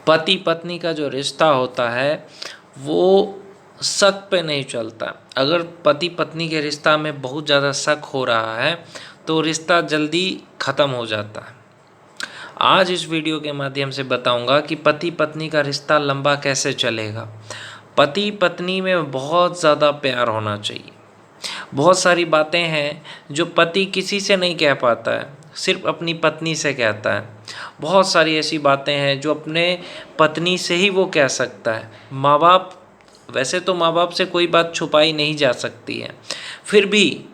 पति पत्नी का जो रिश्ता होता है वो शक पे नहीं चलता। अगर पति पत्नी के रिश्ता में बहुत ज़्यादा शक हो रहा है तो रिश्ता जल्दी ख़त्म हो जाता है। आज इस वीडियो के माध्यम से बताऊंगा कि पति पत्नी का रिश्ता लंबा कैसे चलेगा। पति पत्नी में बहुत ज़्यादा प्यार होना चाहिए। बहुत सारी बातें हैं जो पति किसी से नहीं कह पाता है, सिर्फ अपनी पत्नी से कहता है। बहुत सारी ऐसी बातें हैं जो अपने पत्नी से ही वो कह सकता है। माँ बाप, वैसे तो माँ बाप से कोई बात छुपाई नहीं जा सकती है, फिर भी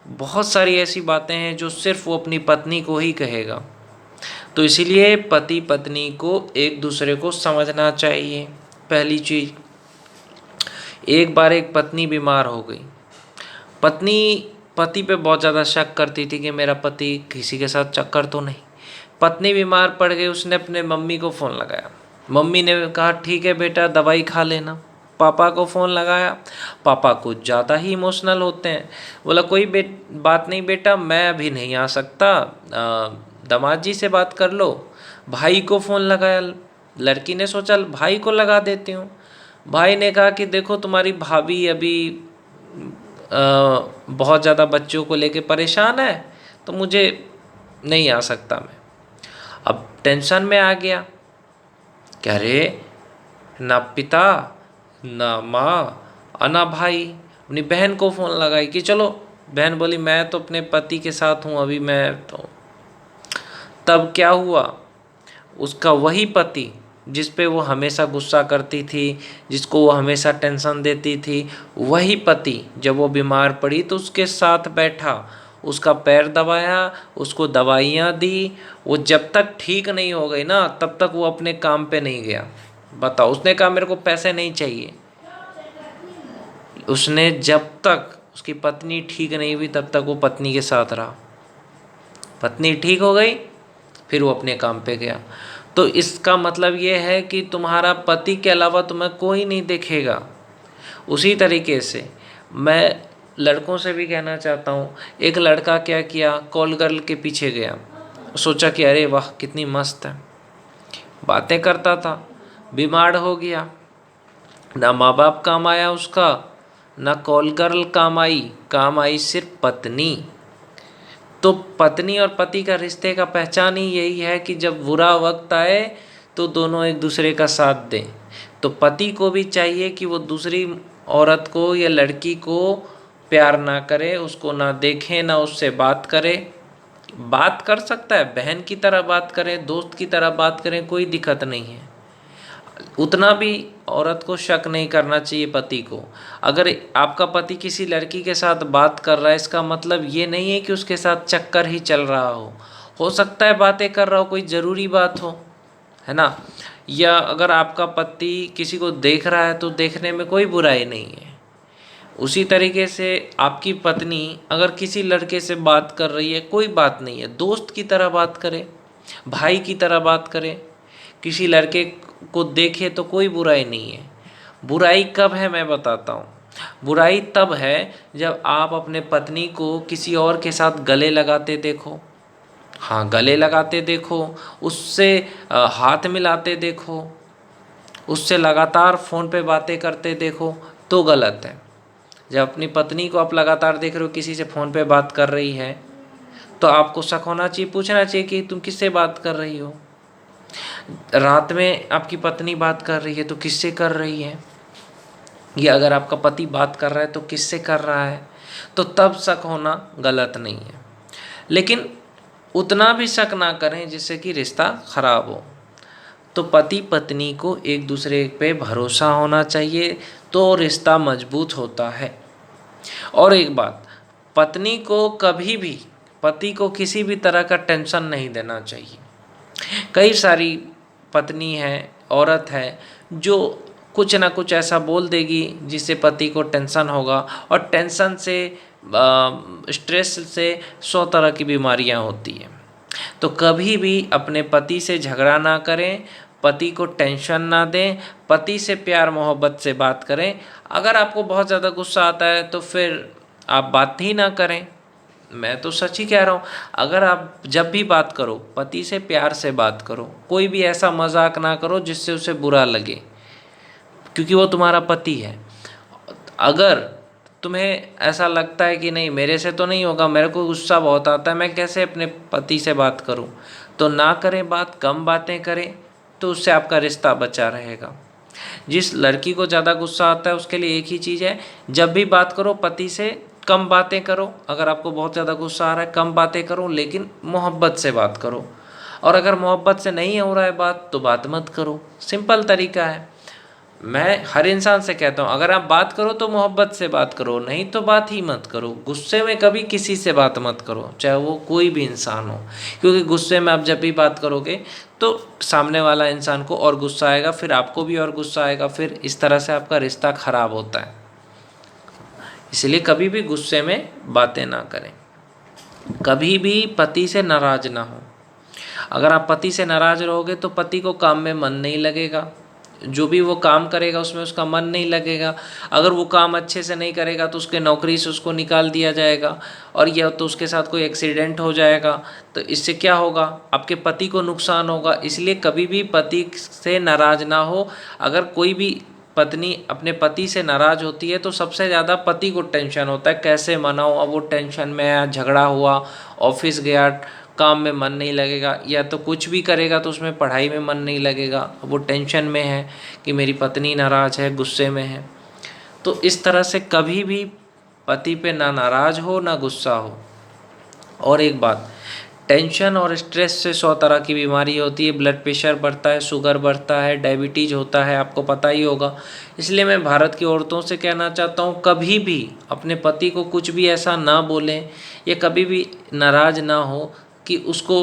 बहुत सारी ऐसी बातें हैं जो सिर्फ वो अपनी पत्नी को ही कहेगा। तो इसीलिए पति पत्नी को एक दूसरे को समझना चाहिए। पहली चीज़, एक बार एक पत्नी बीमार हो गई। पत्नी पति पे बहुत ज़्यादा शक करती थी कि मेरा पति किसी के साथ चक्कर तो नहीं। पत्नी बीमार पड़ गई, उसने अपने मम्मी को फ़ोन लगाया। मम्मी ने कहा ठीक है बेटा दवाई खा लेना। पापा को फ़ोन लगाया, पापा कुछ ज़्यादा ही इमोशनल होते हैं। बोला कोई बात नहीं बेटा, मैं अभी नहीं आ सकता, दामाद जी से बात कर लो। भाई को फ़ोन लगाया, लड़की ने सोचा भाई को लगा देती हूँ। भाई ने कहा कि देखो तुम्हारी भाभी अभी बहुत ज़्यादा बच्चों को लेके परेशान है तो मुझे नहीं आ सकता मैं। अब टेंशन में आ गया, कह रहे ना पिता ना माँ और ना भाई। अपनी बहन को फ़ोन लगाई कि चलो। बहन बोली मैं तो अपने पति के साथ हूँ अभी मैं तो। तब क्या हुआ, उसका वही पति जिस पे वो हमेशा गुस्सा करती थी, जिसको वो हमेशा टेंशन देती थी, वही पति जब वो बीमार पड़ी तो उसके साथ बैठा, उसका पैर दबाया, उसको दवाइयाँ दी। वो जब तक ठीक नहीं हो गई ना तब तक वो अपने काम पे नहीं गया। बताओ, उसने कहा मेरे को पैसे नहीं चाहिए। उसने जब तक उसकी पत्नी ठीक नहीं हुई तब तक वो पत्नी के साथ रहा। पत्नी ठीक हो गई फिर वो अपने काम पे गया। तो इसका मतलब ये है कि तुम्हारा पति के अलावा तुम्हें कोई नहीं देखेगा। उसी तरीके से मैं लड़कों से भी कहना चाहता हूँ। एक लड़का क्या किया, कॉल गर्ल के पीछे गया, सोचा कि अरे वाह कितनी मस्त है, बातें करता था, बीमार हो गया। ना माँ बाप काम आया उसका, ना कॉल गर्ल काम आई सिर्फ पत्नी। तो पत्नी और पति का रिश्ते का पहचान ही यही है कि जब बुरा वक्त आए तो दोनों एक दूसरे का साथ दें। तो पति को भी चाहिए कि वो दूसरी औरत को या लड़की को प्यार ना करे, उसको ना देखे, ना उससे बात करे। बात कर सकता है, बहन की तरह बात करें, दोस्त की तरह बात करें, कोई दिक्कत नहीं है। उतना भी औरत को शक नहीं करना चाहिए पति को। अगर आपका पति किसी लड़की के साथ बात कर रहा है इसका मतलब ये नहीं है कि उसके साथ चक्कर ही चल रहा हो सकता है बातें कर रहा हो, कोई ज़रूरी बात हो, है ना। या अगर आपका पति किसी को देख रहा है तो देखने में कोई बुराई नहीं है। उसी तरीके से आपकी पत्नी अगर किसी लड़के से बात कर रही है कोई बात नहीं है, दोस्त की तरह बात करे, भाई की तरह बात करे। किसी लड़के को देखे तो कोई बुराई नहीं है। बुराई कब है मैं बताता हूँ। बुराई तब है जब आप अपने पत्नी को किसी और के साथ गले लगाते देखो, हाँ गले लगाते देखो, उससे हाथ मिलाते देखो, उससे लगातार फ़ोन पे बातें करते देखो, तो गलत है। जब अपनी पत्नी को आप लगातार देख रहे हो किसी से फ़ोन पे बात कर रही है तो आपको शक होना चाहिए, पूछना चाहिए कि तुम किससे बात कर रही हो। रात में आपकी पत्नी बात कर रही है तो किससे कर रही है, या अगर आपका पति बात कर रहा है तो किससे कर रहा है, तो तब शक होना गलत नहीं है। लेकिन उतना भी शक ना करें जिससे कि रिश्ता खराब हो। तो पति पत्नी को एक दूसरे पे भरोसा होना चाहिए तो रिश्ता मजबूत होता है। और एक बात, पत्नी को कभी भी पति को किसी भी तरह का टेंशन नहीं देना चाहिए। कई सारी पत्नी है, औरत है जो कुछ ना कुछ ऐसा बोल देगी जिससे पति को टेंशन होगा, और टेंशन से स्ट्रेस से 100 तरह की बीमारियां होती हैं। तो कभी भी अपने पति से झगड़ा ना करें, पति को टेंशन ना दें, पति से प्यार मोहब्बत से बात करें। अगर आपको बहुत ज़्यादा गुस्सा आता है तो फिर आप बात ही ना करें, मैं तो सच ही कह रहा हूँ। अगर आप जब भी बात करो पति से प्यार से बात करो, कोई भी ऐसा मजाक ना करो जिससे उसे बुरा लगे, क्योंकि वो तुम्हारा पति है। अगर तुम्हें ऐसा लगता है कि नहीं मेरे से तो नहीं होगा, मेरे को गुस्सा बहुत आता है, मैं कैसे अपने पति से बात करूं, तो ना करें बात, कम बातें करें, तो उससे आपका रिश्ता बचा रहेगा। जिस लड़की को ज़्यादा गुस्सा आता है उसके लिए एक ही चीज़ है, जब भी बात करो पति से कम बातें करो। अगर आपको बहुत ज़्यादा गुस्सा आ रहा है कम बातें करो, लेकिन मोहब्बत से बात करो। और अगर मोहब्बत से नहीं हो रहा है बात तो बात मत करो। सिंपल तरीका है। मैं हर इंसान से कहता हूँ अगर आप बात करो तो मोहब्बत से बात करो, नहीं तो बात ही मत करो। गुस्से में कभी किसी से बात मत करो, चाहे वो कोई भी इंसान हो, क्योंकि गुस्से में आप जब भी बात करोगे तो सामने वाला इंसान को और गुस्सा आएगा, फिर आपको भी और गुस्सा आएगा, फिर इस तरह से आपका रिश्ता खराब होता है। इसलिए कभी भी गुस्से में बातें ना करें। कभी भी पति से नाराज ना हो। अगर आप पति से नाराज रहोगे तो पति को काम में मन नहीं लगेगा, जो भी वो काम करेगा उसमें उसका मन नहीं लगेगा। अगर वो काम अच्छे से नहीं करेगा तो उसके नौकरी से उसको निकाल दिया जाएगा, और यह तो उसके साथ कोई एक्सीडेंट हो जाएगा। तो इससे क्या होगा, आपके पति को नुकसान होगा। इसलिए कभी भी पति से नाराज ना हो। अगर कोई भी पत्नी अपने पति से नाराज़ होती है तो सबसे ज़्यादा पति को टेंशन होता है, कैसे मनाऊं। अब वो टेंशन में है, झगड़ा हुआ, ऑफिस गया, काम में मन नहीं लगेगा, या तो कुछ भी करेगा तो उसमें पढ़ाई में मन नहीं लगेगा। अब वो टेंशन में है कि मेरी पत्नी नाराज़ है, गुस्से में है। तो इस तरह से कभी भी पति पे ना नाराज़ हो ना गुस्सा हो। और एक बात, टेंशन और स्ट्रेस से 100 तरह की बीमारी होती है। ब्लड प्रेशर बढ़ता है, शुगर बढ़ता है, डायबिटीज़ होता है, आपको पता ही होगा। इसलिए मैं भारत की औरतों से कहना चाहता हूँ कभी भी अपने पति को कुछ भी ऐसा ना बोलें, या कभी भी नाराज़ ना हो कि उसको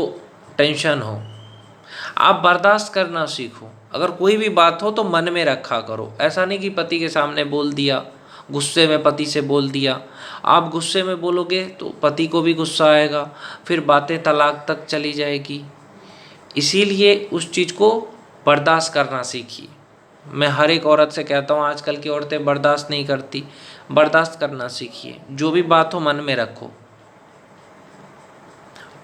टेंशन हो। आप बर्दाश्त करना सीखो। अगर कोई भी बात हो तो मन में रखा करो। ऐसा नहीं कि पति के सामने बोल दिया, गुस्से में पति से बोल दिया। आप गुस्से में बोलोगे तो पति को भी गुस्सा आएगा, फिर बातें तलाक तक चली जाएगी। इसीलिए उस चीज़ को बर्दाश्त करना सीखिए। मैं हर एक औरत से कहता हूँ, आजकल की औरतें बर्दाश्त नहीं करती, बर्दाश्त करना सीखिए। जो भी बात हो मन में रखो।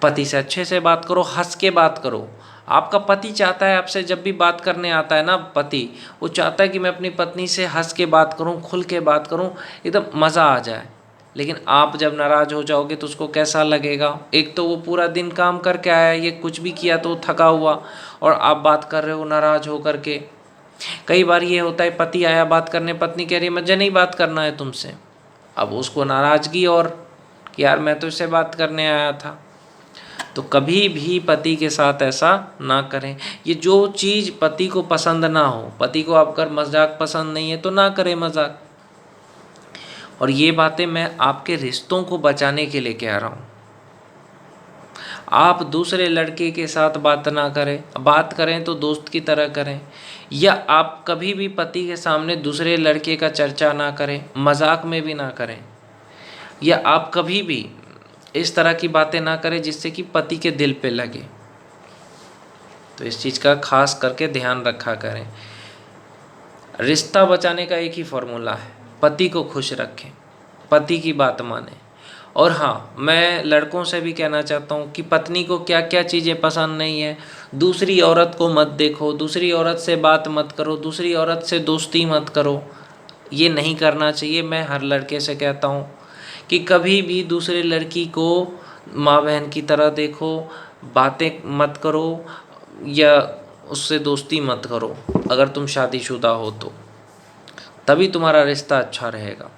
पति से अच्छे से बात करो, हंस के बात करो। आपका पति चाहता है आपसे, जब भी बात करने आता है ना पति, वो चाहता है कि मैं अपनी पत्नी से हंस के बात करूं, खुल के बात करूं, एकदम मज़ा आ जाए। लेकिन आप जब नाराज़ हो जाओगे तो उसको कैसा लगेगा। एक तो वो पूरा दिन काम करके आया, ये कुछ भी किया तो थका हुआ, और आप बात कर रहे हो नाराज़ हो करके। कई बार ये होता है पति आया बात करने, पत्नी कह रही है मुझे नहीं बात करना है तुमसे। अब उसको नाराज़गी, और कि यार मैं तो इससे बात करने आया था। तो कभी भी पति के साथ ऐसा ना करें। ये जो चीज़ पति को पसंद ना हो, पति को आपका मजाक पसंद नहीं है तो ना करें मजाक। और ये बातें मैं आपके रिश्तों को बचाने के लिए कह रहा हूँ। आप दूसरे लड़के के साथ बात ना करें, बात करें तो दोस्त की तरह करें। या आप कभी भी पति के सामने दूसरे लड़के का चर्चा ना करें, मजाक में भी ना करें। या आप कभी भी इस तरह की बातें ना करें जिससे कि पति के दिल पे लगे। तो इस चीज़ का खास करके ध्यान रखा करें। रिश्ता बचाने का एक ही फॉर्मूला है, पति को खुश रखें, पति की बात मानें। और हाँ, मैं लड़कों से भी कहना चाहता हूँ कि पत्नी को क्या क्या चीज़ें पसंद नहीं है, दूसरी औरत को मत देखो, दूसरी औरत से बात मत करो, दूसरी औरत से दोस्ती मत करो। ये नहीं करना चाहिए। मैं हर लड़के से कहता हूँ कि कभी भी दूसरे लड़की को माँ बहन की तरह देखो, बातें मत करो, या उससे दोस्ती मत करो। अगर तुम शादीशुदा हो तो तभी तुम्हारा रिश्ता अच्छा रहेगा।